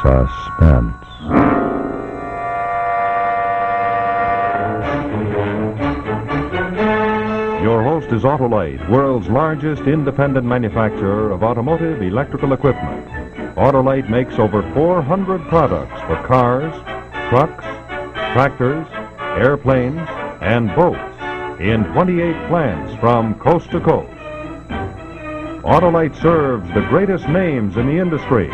Suspense. Your host is Autolite, world's largest independent manufacturer of automotive electrical equipment. Autolite makes over 400 products for cars, trucks, tractors, airplanes, and boats in 28 plants from coast to coast. Autolite serves the greatest names in the industry.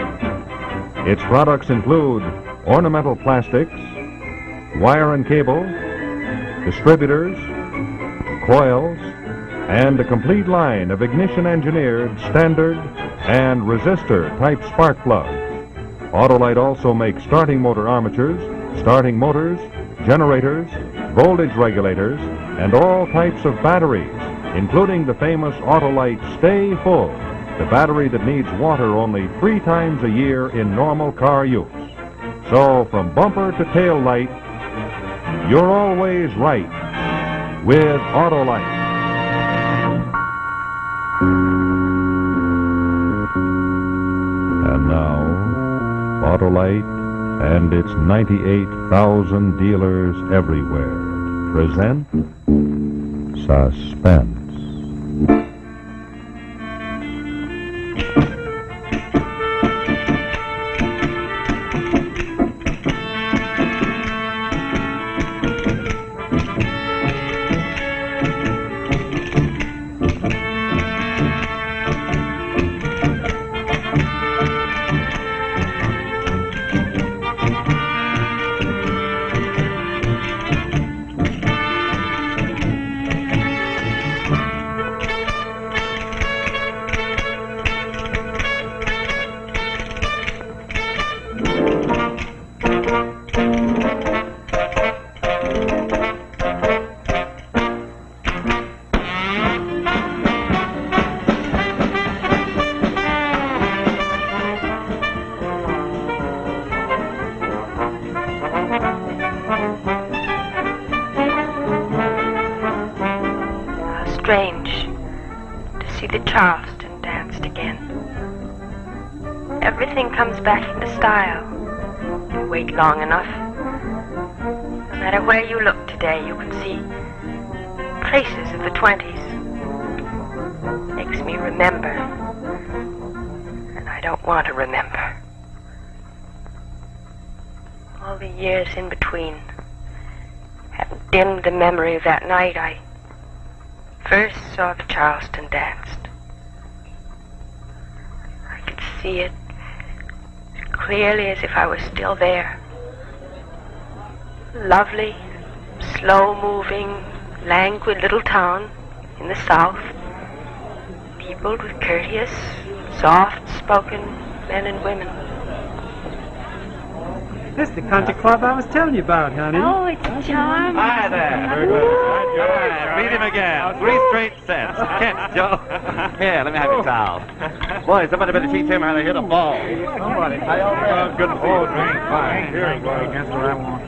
Its products include ornamental plastics, wire and cable, distributors, coils, and a complete line of ignition-engineered, standard, and resistor-type spark plugs. Autolite also makes starting motor armatures, starting motors, generators, voltage regulators, and all types of batteries, including the famous Autolite Stay Full, the battery that needs water only 3 times a year in normal car use. So, from bumper to tail light, you're always right with Autolite. And now, Autolite and its 98,000 dealers everywhere present Suspense. Strange to see the Charleston danced again. Everything comes back into style. You wait long enough. No matter where you look today, you can see traces of the 20s. Makes me remember. And I don't want to remember. All the years in between have dimmed the memory of that night I first saw the Charleston danced. I could see it as clearly as if I was still there. Lovely, slow-moving, languid little town in the South, peopled with courteous, soft-spoken men and women. This is the country club I was telling you about, honey. Oh, it's charming. Hi there. Very good. Right. Beat him again. 3 straight sets. Catch, Joe. Here, let me have your towel. Boy, somebody better teach him how to hit a ball. Somebody. Good to see you. Fine. Here you go. That's what I want.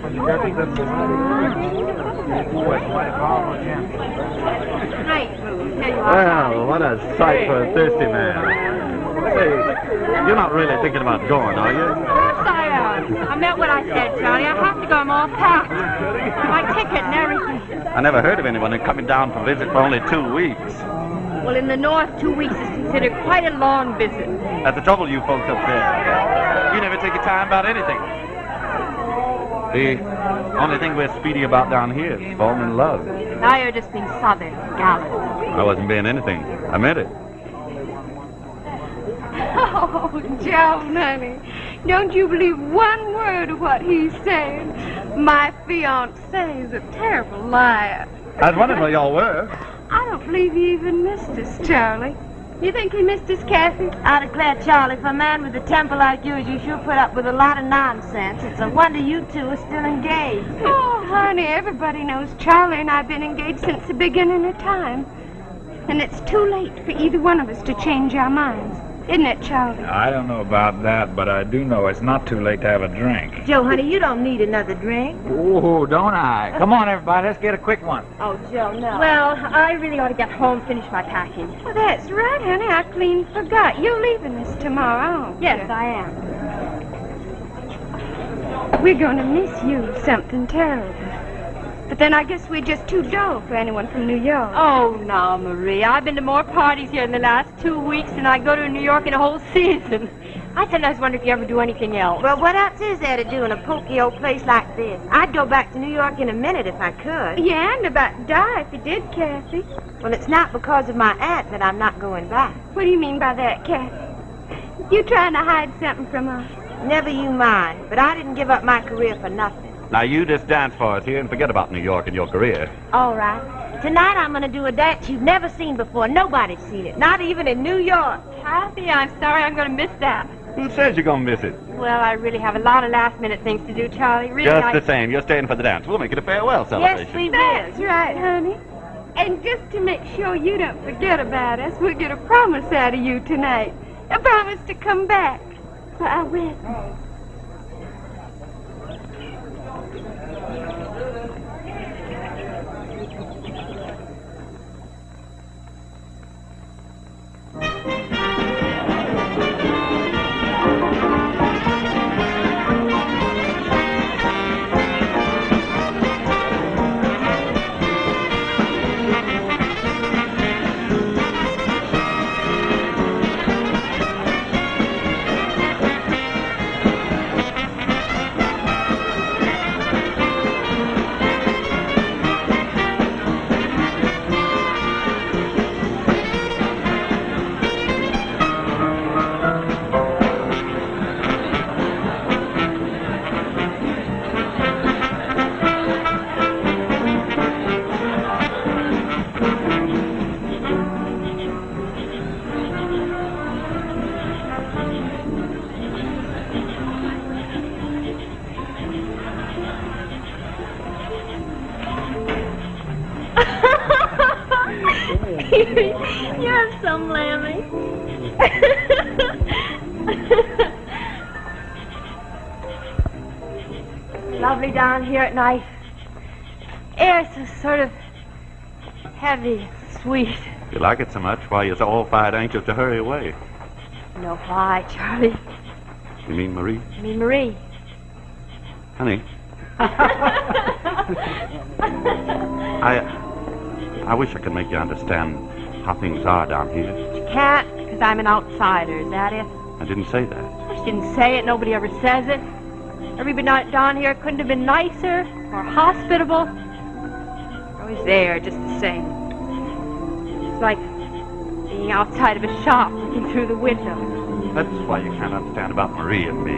Great food. Here you are. Well, what a sight for a thirsty man. Say, you're not really thinking about going, are you? Of course I am. I meant what I said, Charlie. I have to go. I'm all packed. My ticket and everything. I never heard of anyone coming down for a visit for only 2 weeks. Well, in the North, 2 weeks is considered quite a long visit. That's the trouble, you folks up there. You never take your time about anything. The only thing we're speedy about down here is falling in love. Now you're just being southern, gallant. I wasn't being anything. I meant it. Oh, Joe, honey, don't you believe one word of what he's saying. My fiancé is a terrible liar. I was wondering where y'all were. I don't believe he even missed us, Charlie. You think he missed us, Kathy? I declare, Charlie, for a man with a temper like yours, you sure put up with a lot of nonsense. It's a wonder you two are still engaged. Oh, honey, everybody knows Charlie and I've been engaged since the beginning of time. And it's too late for either one of us to change our minds. Isn't it, Charlie? I don't know about that, but I do know it's not too late to have a drink. Joe, honey, you don't need another drink. Oh, don't I? Come on, everybody, let's get a quick one. Oh, Joe, no. Well, I really ought to get home, finish my packing. Well, that's right, honey. I clean forgot. You're leaving us tomorrow, aren't you? Yes, I am. We're going to miss you something terrible. But then I guess we're just too dull for anyone from New York. Oh, no, Marie. I've been to more parties here in the last 2 weeks than I go to New York in a whole season. I sometimes wonder if you ever do anything else. Well, what else is there to do in a pokey old place like this? I'd go back to New York in a minute if I could. Yeah, and about to die if you did, Kathy. Well, it's not because of my aunt that I'm not going back. What do you mean by that, Kathy? You trying to hide something from us? Never you mind, but I didn't give up my career for nothing. Now, you just dance for us here and forget about New York and your career. All right. Tonight I'm going to do a dance you've never seen before. Nobody's seen it, not even in New York. Kathy, I'm sorry I'm going to miss that. Who says you're going to miss it? Well, I really have a lot of last-minute things to do, Charlie. Really, Just the same, you're staying for the dance. We'll make it a farewell celebration. Yes, we That's will. right, honey. And just to make sure you don't forget about us, we'll get a promise out of you tonight. A promise to come back for our wedding. You're some lammy. Lovely down here at night. Air's so sort of heavy, sweet. You like it so much, why you're so all fired anxious to hurry away. No, why, Charlie? You mean Marie? I mean, Marie. Honey. I wish I could make you understand how things are down here. You can't, because I'm an outsider. Is that it? I didn't say that. I didn't say it. Nobody ever says it. Everybody down here couldn't have been nicer or hospitable. I was there just the same. It's like being outside of a shop looking through the window. That's why you can't understand about Marie and me.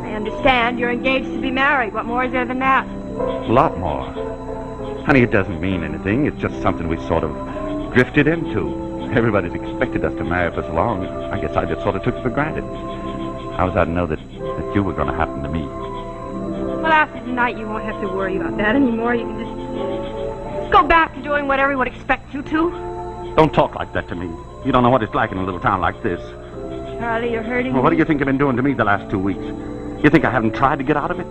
I understand. You're engaged to be married. What more is there than that? A lot more. Honey, it doesn't mean anything. It's just something we sort of drifted into. Everybody's expected us to marry for so long. I guess I just sort of took it for granted. How was I to know that you were going to happen to me? Well, after tonight, you won't have to worry about that anymore. You can just go back to doing what everyone expects you to. Don't talk like that to me. You don't know what it's like in a little town like this. Charlie, you're hurting Well, what do me. you think you've been doing to me the last 2 weeks? You think I haven't tried to get out of it?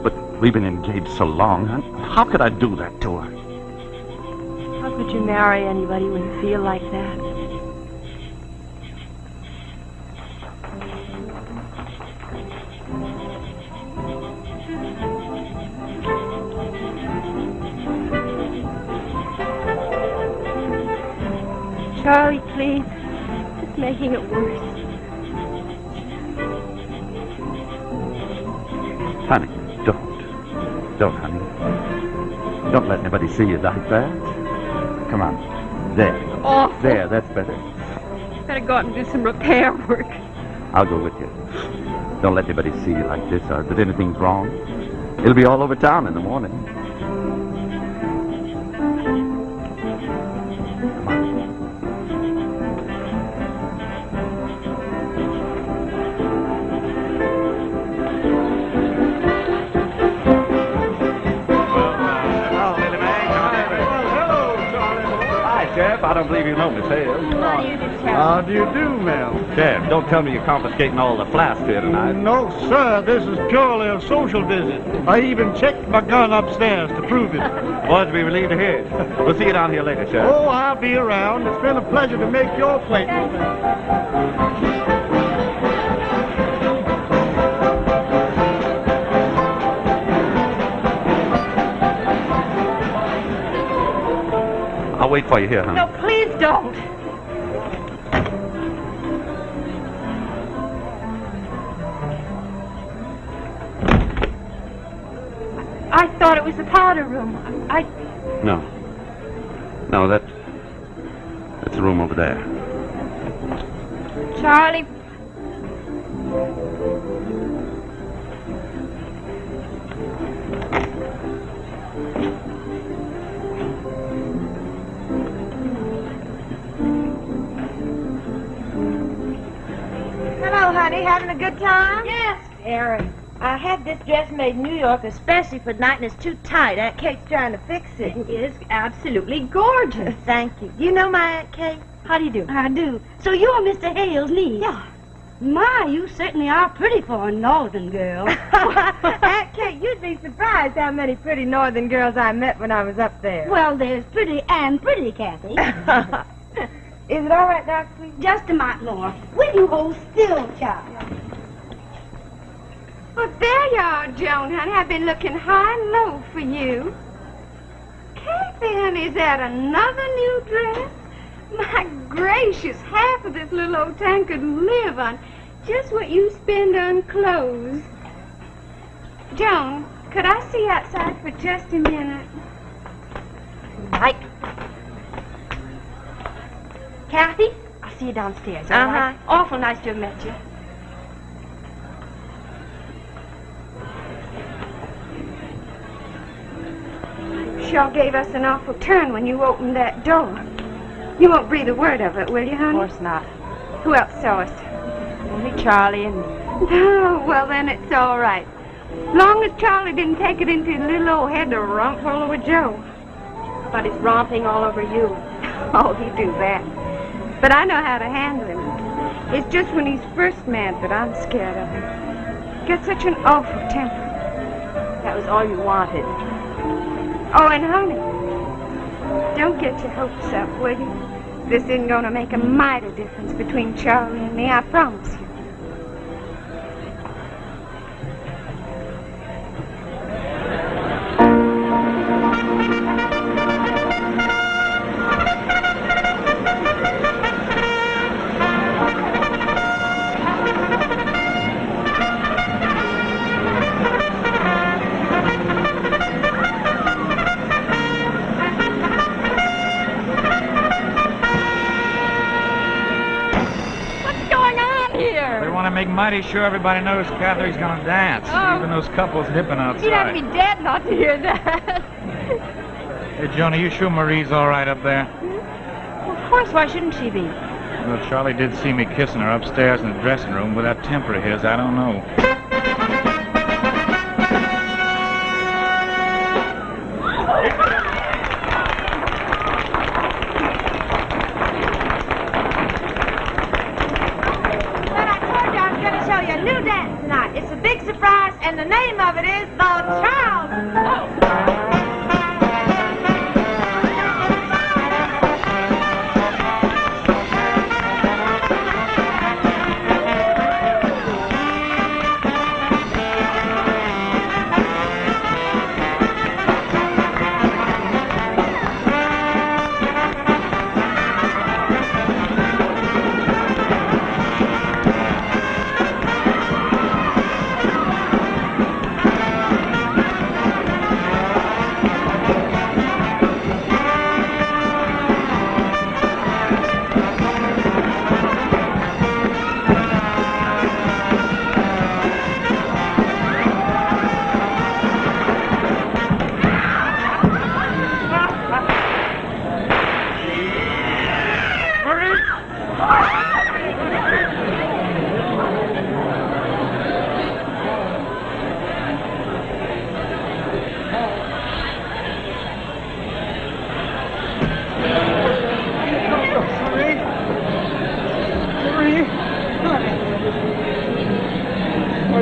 But we've been engaged so long. How could I do that to her? How could you marry anybody when you feel like that? Charlie, please. It's making it worse. Honey, don't, honey. Don't let anybody see you like that. Come on. There. Awful. There, that's better. Better go out and do some repair work. I'll go with you. Don't let anybody see you like this or that anything's wrong. It'll be all over town in the morning. I don't believe you know Miss Hale. How do you do, How do you do, ma'am? Sheriff, don't tell me you're confiscating all the flasks here tonight. No, sir. This is purely a social visit. I even checked my gun upstairs to prove it. Boys, be relieved to hear it. We'll see you down here later, Sheriff. Oh, I'll be around. It's been a pleasure to make your acquaintance. I'll wait for you here, honey. No, please don't. I thought it was the powder room. No. No, that's the room over there. Charlie. Hello, honey. Having a good time? Yes, Eric. I had this dress made in New York especially for tonight, and it's too tight. Aunt Kate's trying to fix it. It is absolutely gorgeous. Thank you. You know my Aunt Kate? How do you do? I do. So you're Mr. Hale's niece? Yeah. My, you certainly are pretty for a northern girl. Aunt Kate, you'd be surprised how many pretty northern girls I met when I was up there. Well, there's pretty and pretty, Kathy. Is it all right, Doc, please? Just a mite more. Will you hold still, child? Well, there you are, Joan, honey. I've been looking high and low for you. Kathy, honey, is that another new dress? My gracious, half of this little old town could live on just what you spend on clothes. Joan, could I see outside for just a minute? Right. Kathy, I'll see you downstairs, all right? Awful nice to have met you. Sure gave us an awful turn when you opened that door. You won't breathe a word of it, will you, honey? Of course not. Who else saw us? Only Charlie and me. Oh, well, then it's all right. Long as Charlie didn't take it into his little old head to romp all over Joe. But he's romping all over you. Oh, he'd do that. But I know how to handle him. It's just when he's first mad that I'm scared of him. Got such an awful temper. That was all you wanted. Oh, and honey, don't get your hopes up, will you? This isn't going to make a mite difference between Charlie and me, I promise you. Make mighty sure everybody knows Catherine's gonna dance. Oh. Even those couples dipping outside. You'd have to be dead not to hear that. Hey, Joni, you sure Marie's all right up there? Well, of course, why shouldn't she be? Well, Charlie did see me kissing her upstairs in the dressing room. With that temper of his, I don't know. It's a big surprise, and the name of it is The Child.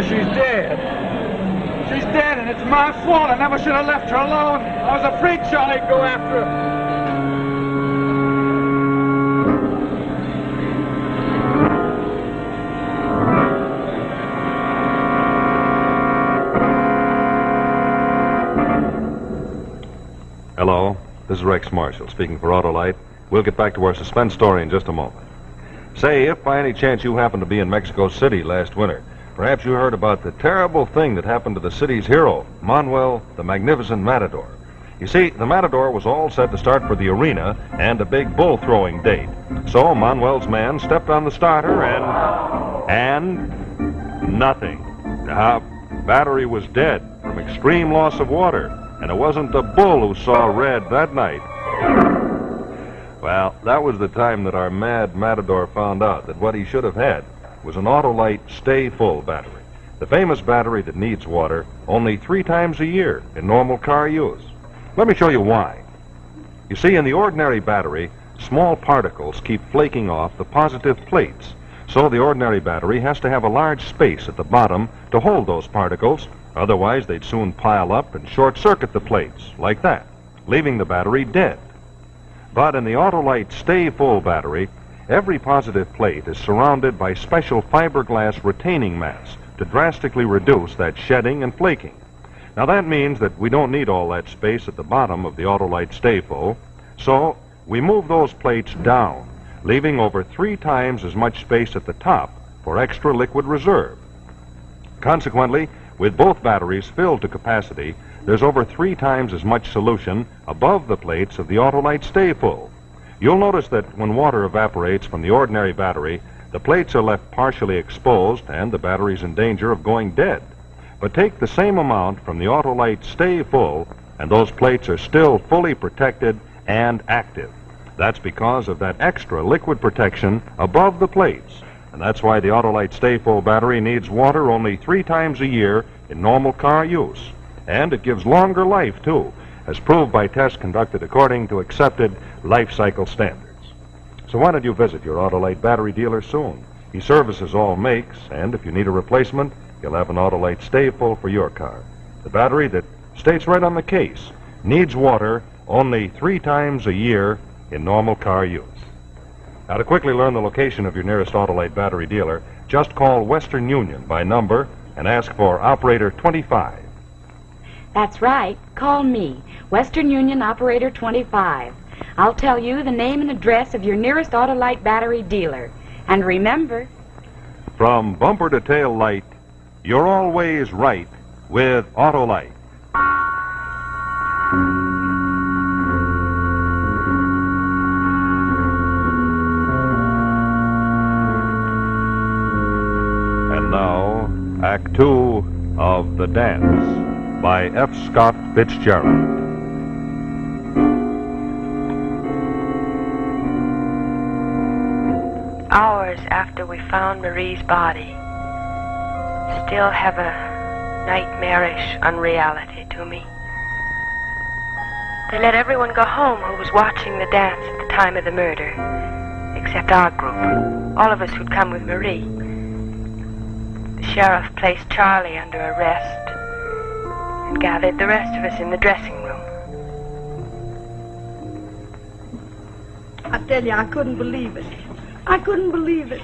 She's dead. She's dead, and it's my fault. I never should have left her alone. I was afraid Charlie'd go after her. Hello? This is Rex Marshall speaking for Autolite. We'll get back to our suspense story in just a moment. Say, if by any chance you happened to be in Mexico City last winter, perhaps you heard about the terrible thing that happened to the city's hero, Manuel the Magnificent Matador. You see, the Matador was all set to start for the arena and a big bull-throwing date. So Manuel's man stepped on the starter and nothing. The battery was dead from extreme loss of water, and it wasn't the bull who saw red that night. Well, that was the time that our mad Matador found out that what he should have had was an Autolite Stay Full battery, the famous battery that needs water only 3 times a year in normal car use. Let me show you why. You see, in the ordinary battery, small particles keep flaking off the positive plates. So the ordinary battery has to have a large space at the bottom to hold those particles. Otherwise, they'd soon pile up and short-circuit the plates, like that, leaving the battery dead. But in the Autolite Stay Full battery, every positive plate is surrounded by special fiberglass retaining mass to drastically reduce that shedding and flaking. Now that means that we don't need all that space at the bottom of the Autolite Stay Full, so we move those plates down, leaving over 3 times as much space at the top for extra liquid reserve. Consequently, with both batteries filled to capacity, there's over 3 times as much solution above the plates of the Autolite Stay Full. You'll notice that when water evaporates from the ordinary battery, the plates are left partially exposed and the battery's in danger of going dead. But take the same amount from the Autolite Stay Full, and those plates are still fully protected and active. That's because of that extra liquid protection above the plates. And that's why the Autolite Stay Full battery needs water only 3 times a year in normal car use. And it gives longer life, too, as proved by tests conducted according to accepted life cycle standards. So why don't you visit your Autolite battery dealer soon? He services all makes, and if you need a replacement, you'll have an Autolite Stay Full for your car. The battery that states right on the case needs water only 3 times a year in normal car use. Now, to quickly learn the location of your nearest Autolite battery dealer, just call Western Union by number and ask for Operator 25. That's right. Call me, Western Union Operator 25. I'll tell you the name and address of your nearest Autolite battery dealer. And remember, from bumper to tail light, you're always right with Autolite. And now, Act 2 of The Dance by F. Scott Fitzgerald. Hours after we found Marie's body, still have a nightmarish unreality to me. They let everyone go home who was watching the dance at the time of the murder, except our group, all of us who'd come with Marie. The sheriff placed Charlie under arrest and gathered the rest of us in the dressing room. I tell you, I couldn't believe it. I couldn't believe it.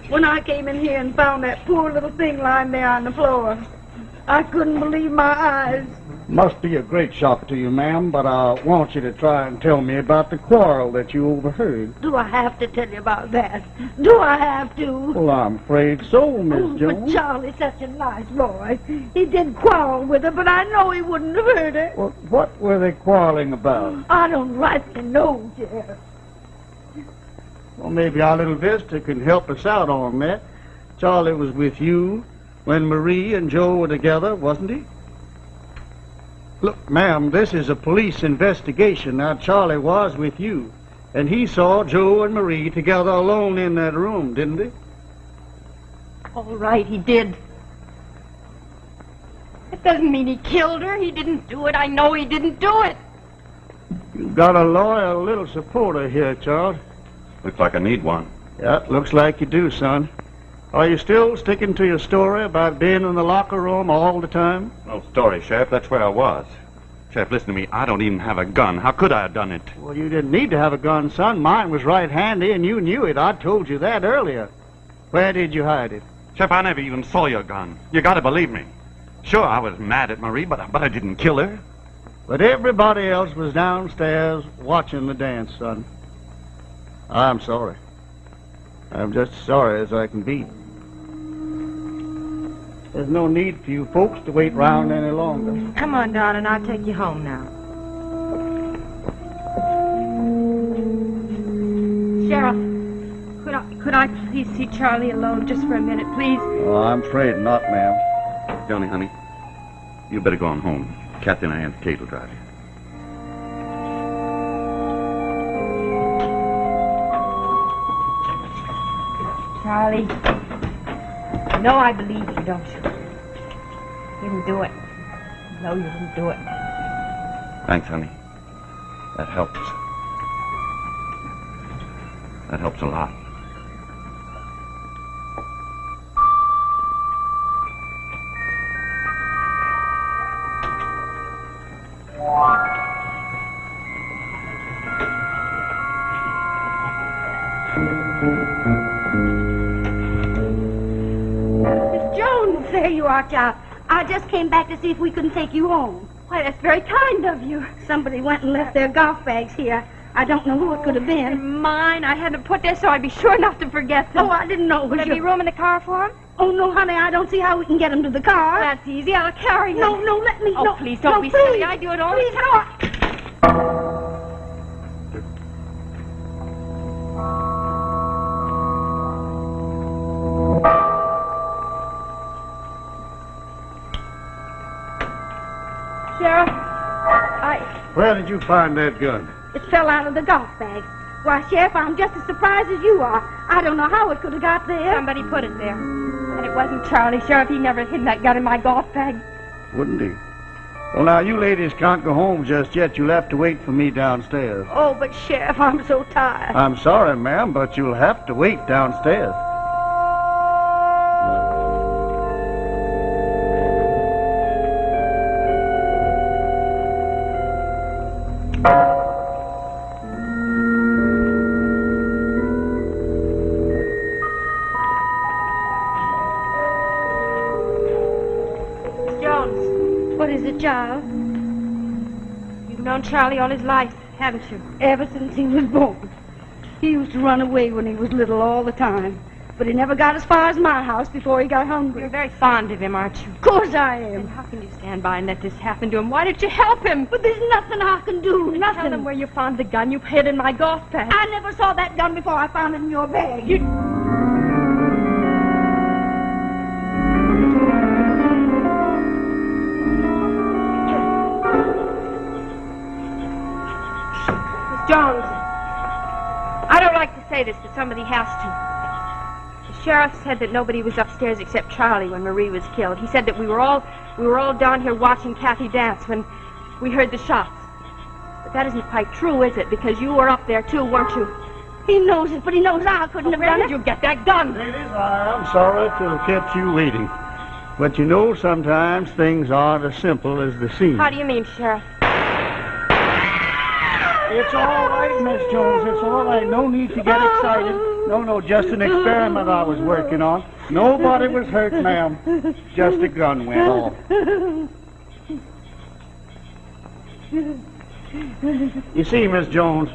When I came in here and found that poor little thing lying there on the floor, I couldn't believe my eyes. Must be a great shock to you, ma'am, but I want you to try and tell me about the quarrel that you overheard. Do I have to tell you about that? Do I have to? Well, I'm afraid so, Miss Jones. But Charlie's such a nice boy. He did quarrel with her, but I know he wouldn't have hurt her. Well, what were they quarreling about? I don't rightly know, Sheriff. Well, maybe our little visitor can help us out on that. Charlie was with you when Marie and Joe were together, wasn't he? Look, ma'am, this is a police investigation. Now, Charlie was with you, and he saw Joe and Marie together alone in that room, didn't he? All right, he did. It doesn't mean he killed her. He didn't do it. I know he didn't do it. You've got a loyal little supporter here, Charles. Looks like I need one. Yeah, looks like you do, son. Are you still sticking to your story about being in the locker room all the time? No story, Sheriff. That's where I was. Sheriff, listen to me. I don't even have a gun. How could I have done it? Well, you didn't need to have a gun, son. Mine was right handy, and you knew it. I told you that earlier. Where did you hide it? Sheriff, I never even saw your gun. You gotta believe me. Sure, I was mad at Marie, but I didn't kill her. But everybody else was downstairs watching the dance, son. I'm sorry. I'm just sorry as I can be. There's no need for you folks to wait round any longer. Come on, darling, I'll take you home now. Sheriff, could I please see Charlie alone just for a minute, please? Oh, I'm afraid not, ma'am. Johnny, honey, you better go on home. Kathy and Aunt Kate will drive you. Charlie, you know I believe you, don't you? You didn't do it. No, you didn't do it. Thanks, honey. That helps. That helps a lot. Miss Jones, there you are, child. I just came back to see if we couldn't take you home. Why, that's very kind of you. Somebody went and left their golf bags here. I don't know who it could have been. Mine. I had them put there so I'd be sure not to forget them. Oh, I didn't know it was Would there be room in the car for them? Oh, no, honey, I don't see how we can get them to the car. That's easy. I'll carry them. No, let me. Oh, no, please, don't no, be please. silly. I do it all the Please, time. Sheriff, Where did you find that gun? It fell out of the golf bag. Why, Sheriff, I'm just as surprised as you are. I don't know how it could have got there. somebody put it there. And it wasn't Charlie. Sheriff, he never hid that gun in my golf bag. Wouldn't he? Well, now, you ladies can't go home just yet. You'll have to wait for me downstairs. Oh, but Sheriff, I'm so tired. I'm sorry, ma'am, but you'll have to wait downstairs. What is it, child? You've known Charlie all his life, haven't you? Ever since he was born. He used to run away when he was little all the time. But he never got as far as my house before he got hungry. You're very fond of him, aren't you? Of course I Then am. how can you stand by and let this happen to him? Why didn't you help him? But there's nothing I can do. Tell Nothing. him where you found the gun you hid in my golf bag. I never saw that gun before I found it in your bag. Jones, I don't like to say this, but somebody has to. The sheriff said that nobody was upstairs except Charlie when Marie was killed. He said that we were all down here watching Kathy dance when we heard the shots. But that isn't quite true, is it? Because you were up there too, weren't you? He knows it, but he knows I couldn't have Where done did it. you get that gun? Ladies, I'm sorry to have kept you waiting. But you know, sometimes things aren't as simple as they seem. How do you mean, Sheriff? It's all right, Miss Jones. It's all right. No need to get excited. No, just an experiment I was working on. Nobody was hurt, ma'am. Just a gun went off. You see, Miss Jones,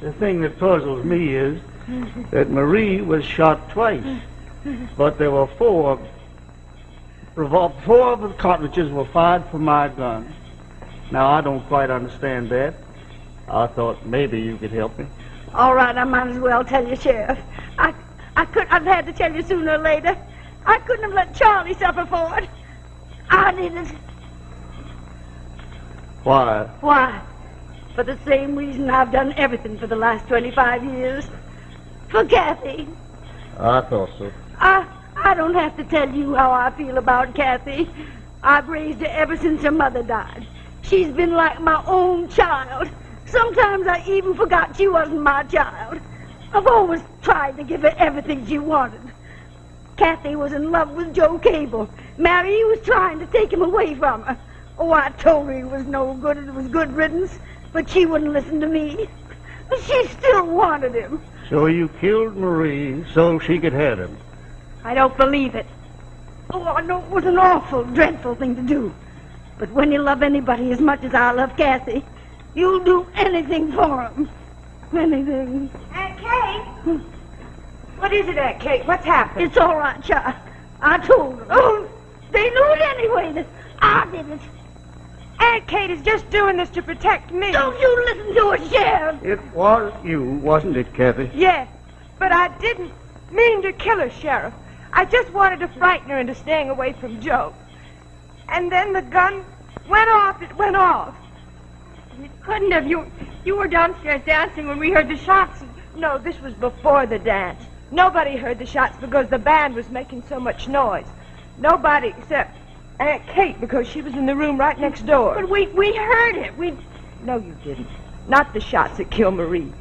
the thing that puzzles me is that Marie was shot twice, but there were four of the cartridges were fired from my gun. Now, I don't quite understand that. I thought maybe you could help me. All right, I might as well tell you, Sheriff. I've had to tell you sooner or later. I couldn't have let Charlie suffer for it. I didn't. Why? Why? For the same reason I've done everything for the last 25 years. For Kathy. I thought so. I don't have to tell you how I feel about Kathy. I've raised her ever since her mother died. She's been like my own child. Sometimes I even forgot she wasn't my child. I've always tried to give her everything she wanted. Kathy was in love with Joe Cable. Mary was trying to take him away from her. Oh, I told her he was no good and it was good riddance, but she wouldn't listen to me. She still wanted him. So you killed Marie so she could have him. I don't believe it. Oh, I know it was an awful, dreadful thing to do. But when you love anybody as much as I love Kathy, you'll do anything for him. Anything. Aunt Kate? What is it, Aunt Kate? What's happened? It's all right, child. I told them. Oh, they knew it anyway. That I did it. Aunt Kate is just doing this to protect me. Don't you listen to her, Sheriff. It was you, wasn't it, Kathy? Yes, but I didn't mean to kill her, Sheriff. I just wanted to frighten her into staying away from Joe. And then the gun went off. It went off. It couldn't have. You were downstairs dancing when we heard the shots. No, this was before the dance. Nobody heard the shots because the band was making so much noise. Nobody except Aunt Kate because she was in the room right next door. But we heard it. No, you didn't. Not the shots that killed Marie.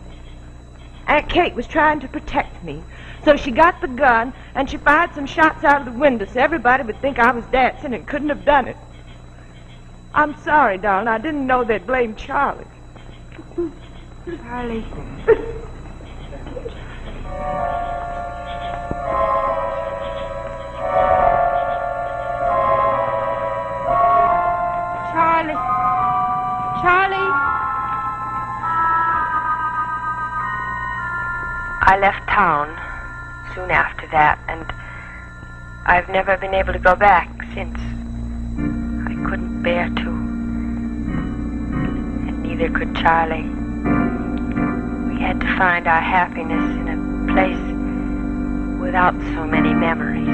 Aunt Kate was trying to protect me. So she got the gun, and she fired some shots out of the window so everybody would think I was dancing and couldn't have done it. I'm sorry, darling. I didn't know they'd blame Charlie. Charlie. Charlie. I left town soon after that, and I've never been able to go back since. I couldn't bear to, and neither could Charlie. We had to find our happiness in a place without so many memories.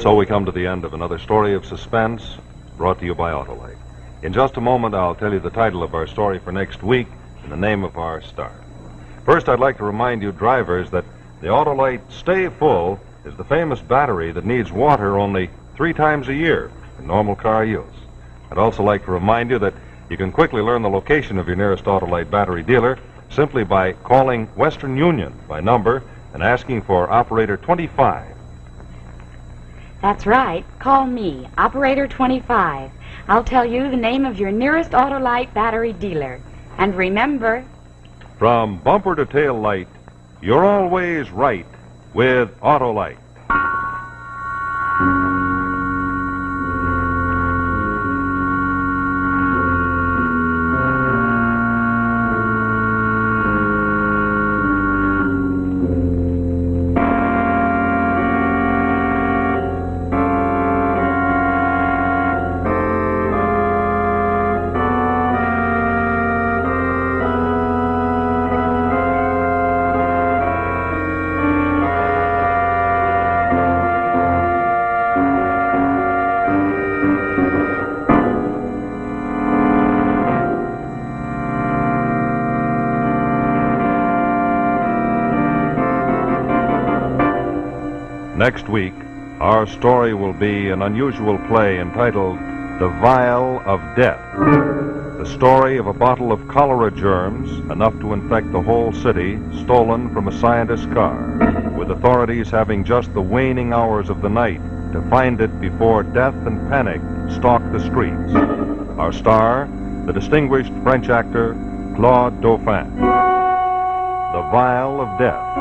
So we come to the end of another story of suspense brought to you by Autolite. In just a moment, I'll tell you the title of our story for next week and the name of our star. First, I'd like to remind you drivers that the Autolite Stay Full is the famous battery that needs water only 3 times a year in normal car use. I'd also like to remind you that you can quickly learn the location of your nearest Autolite battery dealer simply by calling Western Union by number and asking for operator 25. That's right. Call me, Operator 25. I'll tell you the name of your nearest Autolite battery dealer. And remember, from bumper to tail light, you're always right with Autolite. Next week, our story will be an unusual play entitled The Vial of Death. The story of a bottle of cholera germs, enough to infect the whole city, stolen from a scientist's car, with authorities having just the waning hours of the night to find it before death and panic stalk the streets. Our star, the distinguished French actor Claude Dauphin. The Vial of Death.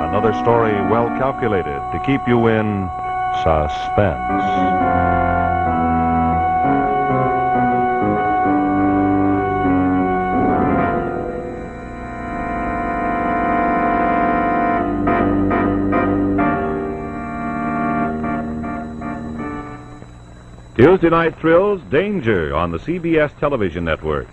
Another story well calculated to keep you in suspense. Tuesday Night Thrills, Danger on the CBS television network.